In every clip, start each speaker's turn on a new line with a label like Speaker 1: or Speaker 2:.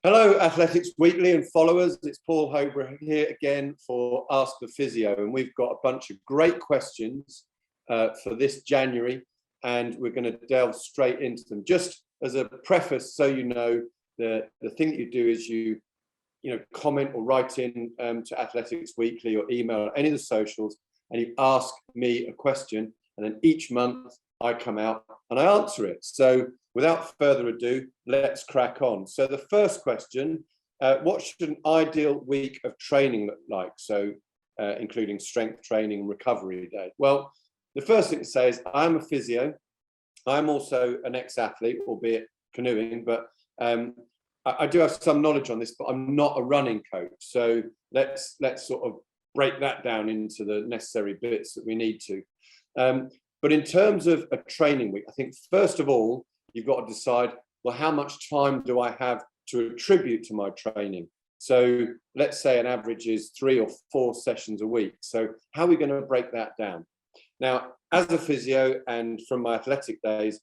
Speaker 1: Hello, Athletics Weekly and followers. It's Paul Hobrough here again for Ask The Physio, and we've got a bunch of great questions for this January, and we're going to delve straight into them. Just as a preface, so you know, the thing that you do is you comment or write in to Athletics Weekly or email any of the socials, and you ask me a question, and then each month I come out and I answer it. So without further ado, let's crack on. So the first question, what should an ideal week of training look like? So including strength training and recovery day. Well, the first thing to say is I'm a physio. I'm also an ex-athlete, albeit canoeing, but I do have some knowledge on this, but I'm not a running coach. So let's sort of break that down into the necessary bits that we need to. But in terms of a training week, I think first of all, you've got to decide, well, how much time do I have to attribute to my training? So let's say an average is 3 or 4 sessions a week. So how are we going to break that down? Now, as a physio and from my athletic days,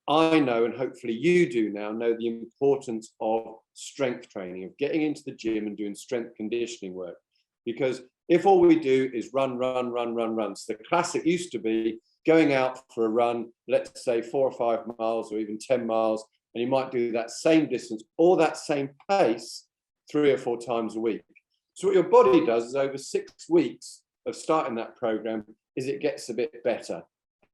Speaker 1: I know, and hopefully you do now, know the importance of strength training, of getting into the gym and doing strength conditioning work. Because if all we do is run, so the classic used to be going out for a run, let's say 4 or 5 miles or even 10 miles, and you might do that same distance or that same pace 3 or 4 times a week. So what your body does is over 6 weeks of starting that program is it gets a bit better.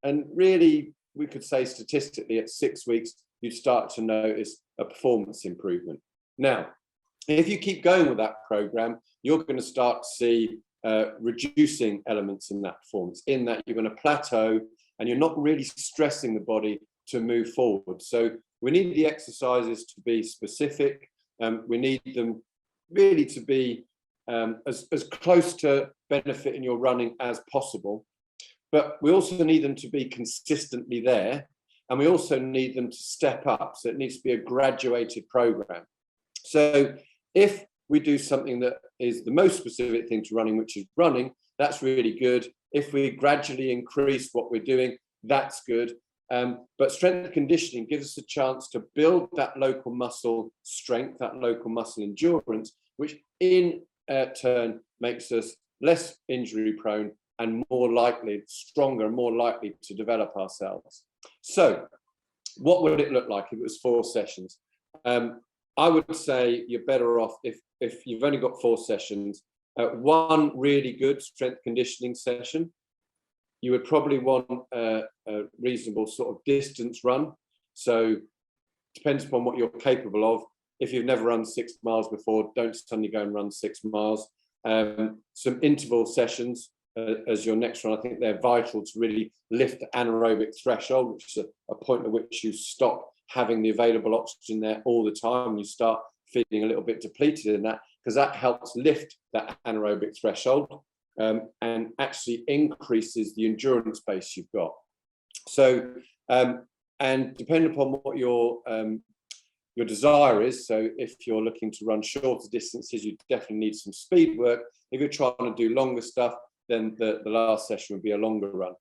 Speaker 1: And really, we could say statistically at 6 weeks, you'd start to notice a performance improvement. Now, if you keep going with that program, you're going to start to see reducing elements in that performance, in that you're going to plateau and you're not really stressing the body to move forward. So we need the exercises to be specific. We need them really to be as close to benefiting your running as possible. But we also need them to be consistently there. And we also need them to step up. So it needs to be a graduated program. So if we do something that is the most specific thing to running, which is running, that's really good. If we gradually increase what we're doing, that's good. But strength conditioning gives us a chance to build that local muscle strength, that local muscle endurance, which in turn makes us less injury prone and more likely, stronger and more likely to develop ourselves. So what would it look like if it was 4 sessions? I would say you're better off if you've only got 4 sessions, 1 really good strength conditioning session. You would probably want a reasonable sort of distance run. So depends upon what you're capable of. If you've never run 6 miles before, don't suddenly go and run 6 miles. Some interval sessions as your next run. I think they're vital to really lift the anaerobic threshold, which is a point at which you stop having the available oxygen there all the time. You start feeling a little bit depleted in that, because that helps lift that anaerobic threshold and actually increases the endurance base you've got. So, and depending upon what your desire is, so if you're looking to run shorter distances, you definitely need some speed work. If you're trying to do longer stuff, then the last session would be a longer run.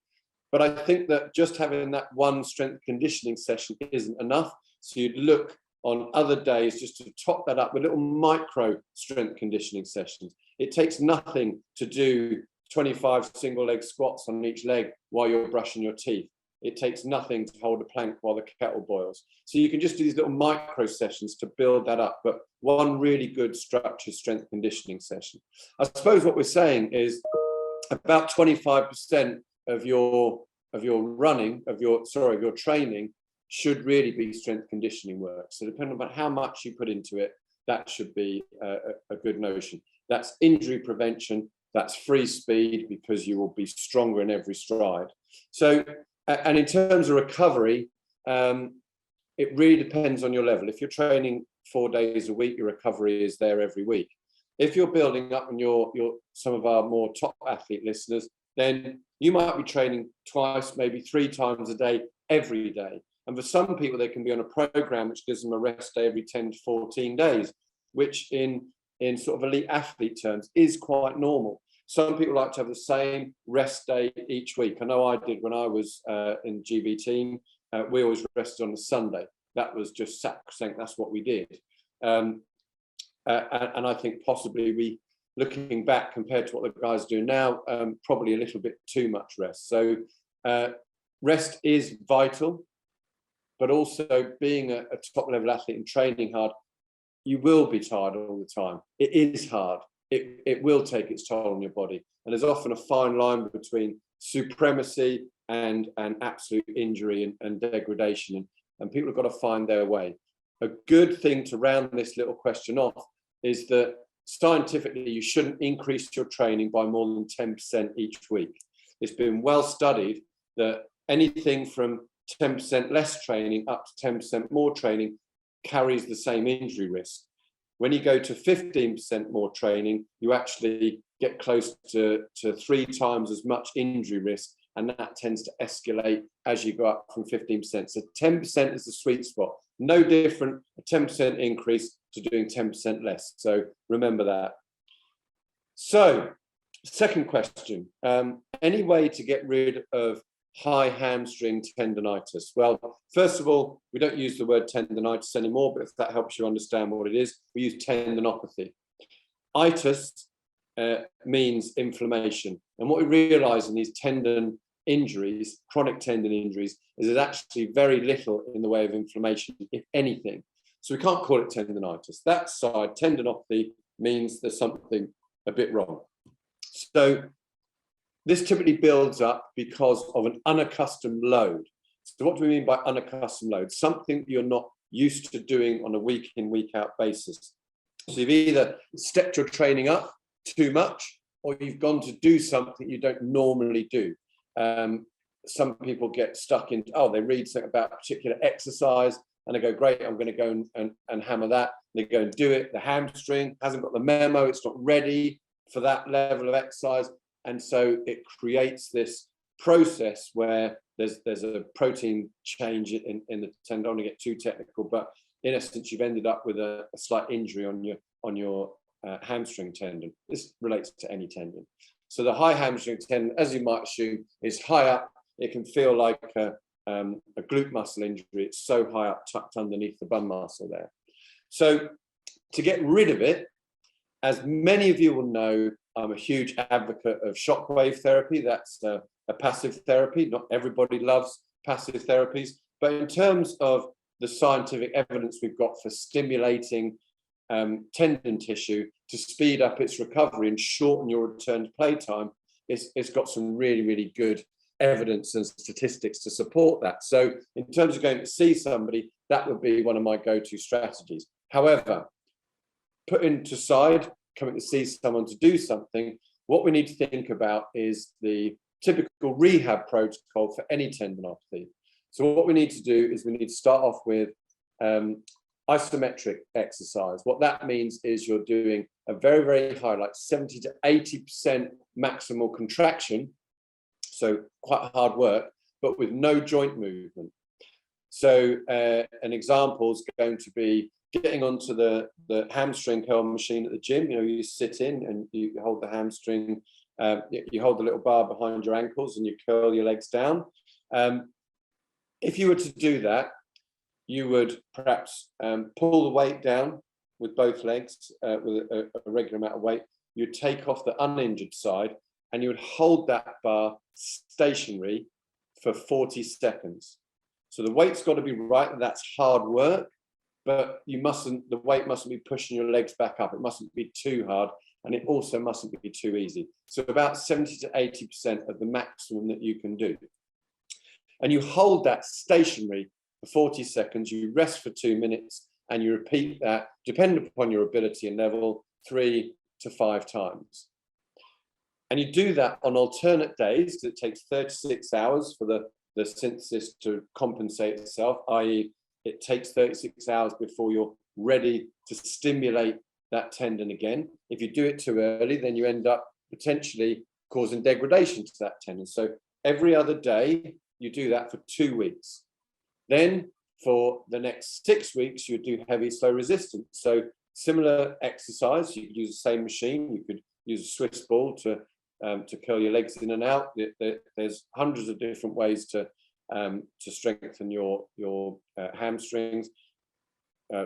Speaker 1: But I think that just having that 1 strength conditioning session isn't enough. So you'd look on other days just to top that up with little micro strength conditioning sessions. It takes nothing to do 25 single leg squats on each leg while you're brushing your teeth. It takes nothing to hold a plank while the kettle boils. So you can just do these little micro sessions to build that up, but 1 really good structured strength conditioning session. I suppose what we're saying is about 25% of your running, of your training should really be strength conditioning work. So depending on how much you put into it, that should be a good notion. That's injury prevention, that's free speed, because you will be stronger in every stride. So, and in terms of recovery, it really depends on your level. If you're training 4 days a week, your recovery is there every week. If you're building up and you're some of our more top athlete listeners, then you might be training twice, maybe 3 times a day, every day. And for some people, they can be on a program which gives them a rest day every 10 to 14 days, which in sort of elite athlete terms is quite normal. Some people like to have the same rest day each week. I know I did when I was in GB team. We always rested on a Sunday. That was just sacrosanct. That's what we did. and I think possibly we, looking back compared to what the guys do now, probably a little bit too much rest. So rest is vital, but also being a top level athlete and training hard, you will be tired all the time. It is hard. It will take its toll on your body. And there's often a fine line between supremacy and absolute injury and degradation. And people have got to find their way. A good thing to round this little question off is that scientifically, you shouldn't increase your training by more than 10% each week. It's been well studied that anything from 10% less training up to 10% more training carries the same injury risk. When you go to 15% more training, you actually get close to 3 times as much injury risk, and that tends to escalate as you go up from 15%. So 10% is the sweet spot. No different, a 10% increase to doing 10% less. So remember that. So, second question, any way to get rid of high hamstring tendonitis? Well, first of all, we don't use the word tendonitis anymore, but if that helps you understand what it is, we use tendinopathy. Itis means inflammation. And what we realize in these tendon injuries, chronic tendon injuries, is there's actually very little in the way of inflammation, if anything. So we can't call it tendonitis. That side, tendinopathy, means there's something a bit wrong. So this typically builds up because of an unaccustomed load. So what do we mean by unaccustomed load? Something you're not used to doing on a week in, week out basis. So you've either stepped your training up too much, or you've gone to do something you don't normally do. Some people get stuck in, they read something about a particular exercise and they go, great, I'm going to go and hammer that. They go and do it. The hamstring hasn't got the memo. It's not ready for that level of exercise. And so it creates this process where there's a protein change in the tendon. I don't want to get too technical, but in essence, you've ended up with a slight injury on your hamstring tendon. This relates to any tendon. So the high hamstring tendon, as you might assume, is high up. It can feel like a glute muscle injury. It's so high up, tucked underneath the bum muscle there. So to get rid of it, as many of you will know, I'm a huge advocate of shockwave therapy. That's a passive therapy. Not everybody loves passive therapies, but in terms of the scientific evidence we've got for stimulating tendon tissue to speed up its recovery and shorten your return to play time, it's got some really, really good evidence and statistics to support that. So in terms of going to see somebody, that would be one of my go-to strategies. However, putting to side, coming to see someone to do something, what we need to think about is the typical rehab protocol for any tendinopathy. So what we need to do is we need to start off with isometric exercise. What that means is you're doing a very, very high, like 70 to 80% maximal contraction, so quite hard work, but with no joint movement. So an example is going to be getting onto the hamstring curl machine at the gym. You sit in and you hold the hamstring, you hold the little bar behind your ankles and you curl your legs down. If you were to do that, you would perhaps pull the weight down with both legs with a regular amount of weight. You'd take off the uninjured side and you would hold that bar stationary for 40 seconds. So the weight's got to be right, and that's hard work, but the weight mustn't be pushing your legs back up. It mustn't be too hard, and it also mustn't be too easy. So about 70 to 80% of the maximum that you can do. And you hold that stationary for 40 seconds, you rest for 2 minutes, and you repeat that, depending upon your ability and level, 3 to 5 times. And you do that on alternate days, because it takes 36 hours for the synthesis to compensate itself, i.e. it takes 36 hours before you're ready to stimulate that tendon again. If you do it too early, then you end up potentially causing degradation to that tendon. So every other day, you do that for 2 weeks. Then for the next 6 weeks, you do heavy, slow resistance. So similar exercise, you could use the same machine. You could use a Swiss ball to curl your legs in and out. There's hundreds of different ways to strengthen your hamstrings.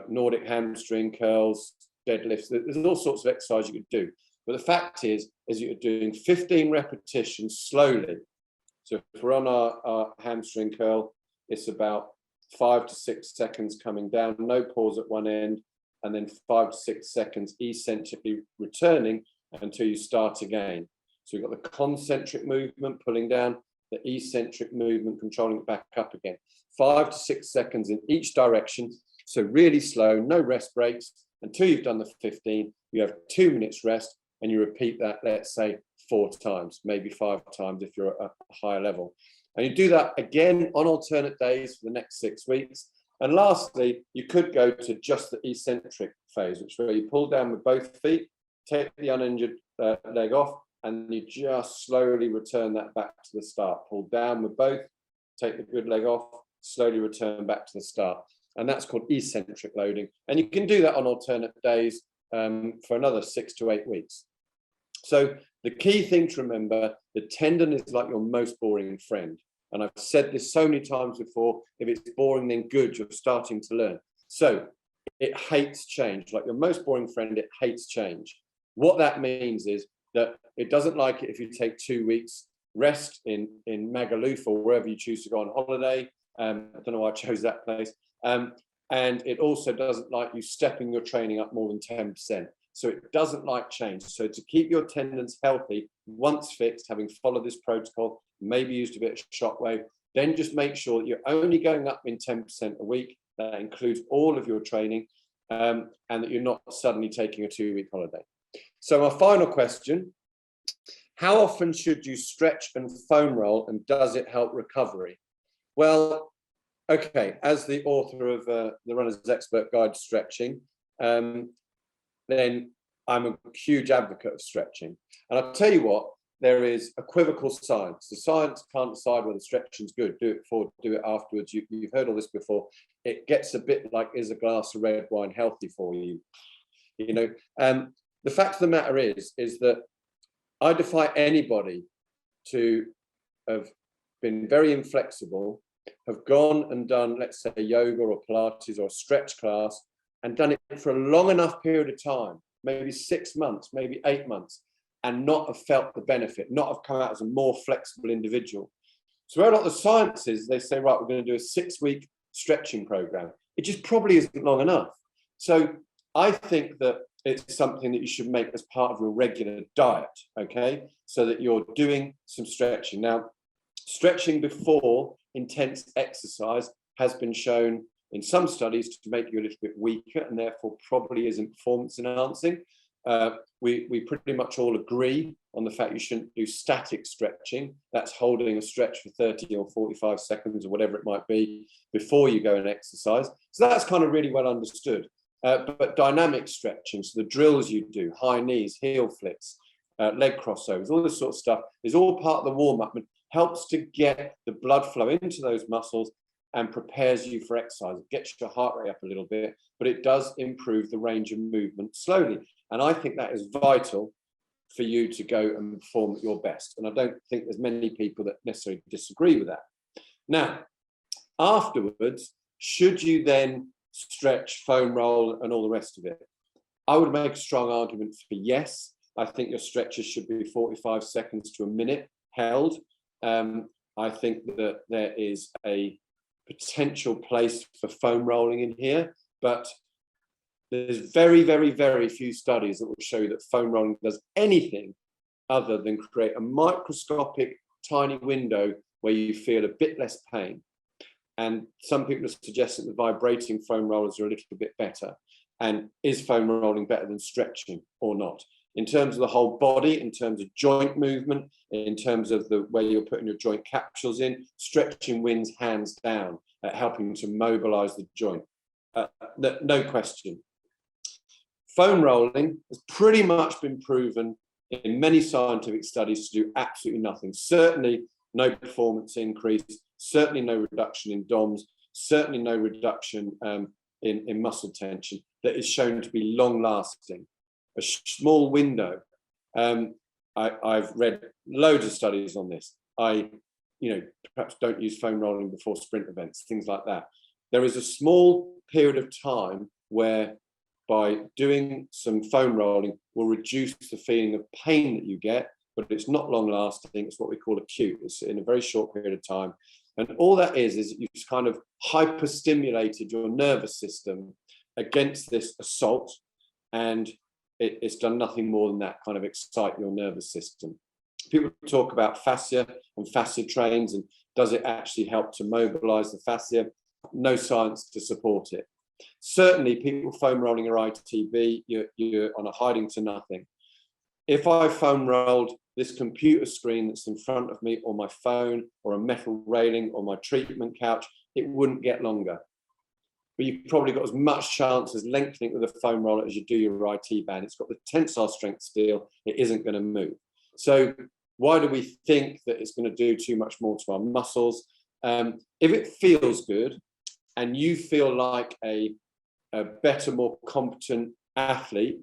Speaker 1: Nordic hamstring curls, deadlifts. There's all sorts of exercise you could do. But the fact is you're doing 15 repetitions slowly. So if we're on our hamstring curl, it's about 5 to 6 seconds coming down, no pause at one end, and then 5 to 6 seconds eccentrically returning until you start again. So we've got the concentric movement pulling down, the eccentric movement controlling it back up again. 5 to 6 seconds in each direction. So really slow, no rest breaks until you've done the 15. You have 2 minutes rest and you repeat that, let's say, 4 times, maybe 5 times if you're at a higher level. And you do that again on alternate days for the next 6 weeks. And lastly, you could go to just the eccentric phase, which is where you pull down with both feet, take the uninjured leg off, and you just slowly return that back to the start. Pull down with both, take the good leg off, slowly return back to the start. And that's called eccentric loading. And you can do that on alternate days for another 6 to 8 weeks. So the key thing to remember, the tendon is like your most boring friend. And I've said this so many times before, if it's boring, then good, you're starting to learn. So it hates change. Like your most boring friend, it hates change. What that means is that it doesn't like it if you take 2 weeks rest in Magaluf or wherever you choose to go on holiday. I don't know why I chose that place. And it also doesn't like you stepping your training up more than 10%. So it doesn't like change. So to keep your tendons healthy, once fixed, having followed this protocol, maybe used a bit of Shockwave, then just make sure that you're only going up in 10% a week. That includes all of your training, and that you're not suddenly taking a 2-week holiday. So my final question, how often should you stretch and foam roll, and does it help recovery? Well, okay, as the author of the Runner's Expert Guide to Stretching, then I'm a huge advocate of stretching. And I'll tell you what, there is equivocal science. The science can't decide whether stretching's good. Do it before, do it afterwards. You've heard all this before. It gets a bit like, is a glass of red wine healthy for you? You know, the fact of the matter is that I defy anybody to have been very inflexible, have gone and done, let's say, yoga or Pilates or a stretch class, and done it for a long enough period of time, maybe 6 months, maybe 8 months, and not have felt the benefit, not have come out as a more flexible individual. So where a lot of the science is, they say, right, we're going to do a 6-week stretching program. It just probably isn't long enough. So I think that it's something that you should make as part of your regular diet, okay? So that you're doing some stretching. Now, stretching before intense exercise has been shown in some studies to make you a little bit weaker and therefore probably isn't performance enhancing. We pretty much all agree on the fact you shouldn't do static stretching. That's holding a stretch for 30 or 45 seconds or whatever it might be before you go and exercise. So that's kind of really well understood. But dynamic stretching, so the drills you do, high knees, heel flicks, leg crossovers, all this sort of stuff is all part of the warm-up and helps to get the blood flow into those muscles and prepares you for exercise. It gets your heart rate up a little bit, but it does improve the range of movement slowly. And I think that is vital for you to go and perform at your best. And I don't think there's many people that necessarily disagree with that. Now, afterwards, should you then stretch, foam roll, and all the rest of it? I would make a strong argument for yes. I think your stretches should be 45 seconds to a minute held. I think that there is a potential place for foam rolling in here, but there's very, very, very few studies that will show you that foam rolling does anything other than create a microscopic tiny window where you feel a bit less pain. And some people have suggested that vibrating foam rollers are a little bit better. And is foam rolling better than stretching or not? In terms of the whole body, in terms of joint movement, in terms of the way you're putting your joint capsules in, stretching wins hands down at helping to mobilize the joint. No question. Foam rolling has pretty much been proven in many scientific studies to do absolutely nothing. Certainly no performance increase, certainly no reduction in DOMS, certainly no reduction in muscle tension that is shown to be long lasting. A small window. I've read loads of studies on this. Perhaps don't use foam rolling before sprint events, things like that. There is a small period of time where by doing some foam rolling will reduce the feeling of pain that you get, but it's not long lasting. It's what we call acute. It's in a very short period of time. And all that is you've kind of hyperstimulated your nervous system against this assault, and it's done nothing more than that, kind of excite your nervous system. People talk about fascia and fascia trains, and does it actually help to mobilize the fascia? No science to support it. Certainly, people foam rolling your ITB, you're on a hiding to nothing. If I foam rolled this computer screen that's in front of me, or my phone, or a metal railing, or my treatment couch, it wouldn't get longer. But you've probably got as much chance as lengthening with a foam roller as you do your IT band. It's got the tensile strength steel, it isn't going to move. So why do we think that it's going to do too much more to our muscles? If it feels good and you feel like a better, more competent athlete,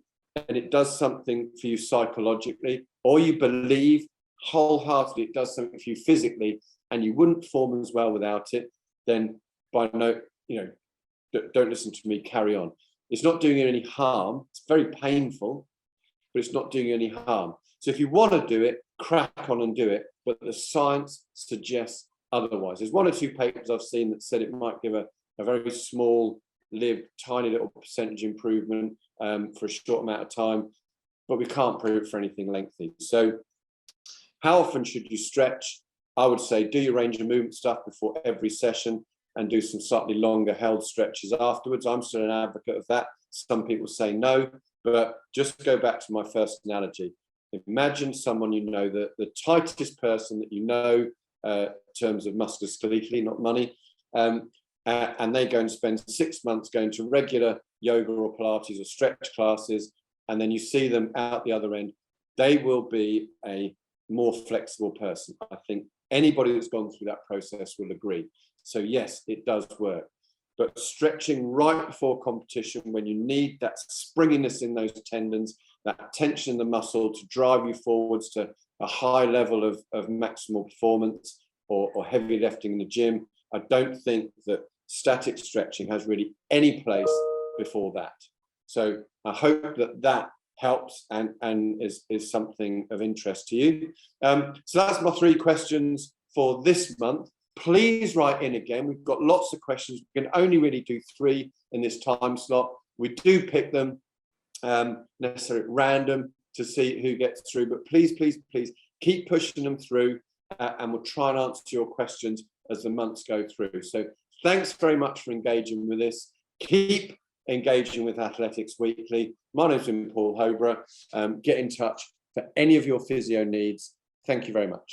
Speaker 1: and it does something for you psychologically, or you believe wholeheartedly it does something for you physically, and you wouldn't perform as well without it, then don't listen to me, carry on. It's not doing you any harm. It's very painful, but it's not doing you any harm. So if you want to do it, crack on and do it, but the science suggests otherwise. There's 1 or 2 papers I've seen that said it might give a very small lived, tiny little percentage improvement for a short amount of time, but we can't prove it for anything lengthy. So how often should you stretch? I would say do your range of movement stuff before every session and do some slightly longer held stretches afterwards. I'm still an advocate of that. Some people say no, but just go back to my first analogy. Imagine someone you know, the tightest person that you know in terms of musculoskeletally, not money, and they go and spend 6 months going to regular yoga or Pilates or stretch classes, and then you see them out the other end. They will be a more flexible person. I think anybody that's gone through that process will agree. So yes, it does work. But stretching right before competition, when you need that springiness in those tendons, that tension in the muscle to drive you forwards to a high level of maximal performance, or heavy lifting in the gym, I don't think that static stretching has really any place before that. So I hope that helps and is something of interest to you. So that's my 3 questions for this month. Please write in again. We've got lots of questions. We can only really do 3 in this time slot. We do pick them necessarily at random to see who gets through, but please keep pushing them through, and we'll try and answer your questions as the months go through. So thanks very much for engaging with this. Keep engaging with Athletics Weekly. My name's Paul Hobrough. Get in touch for any of your physio needs. Thank you very much.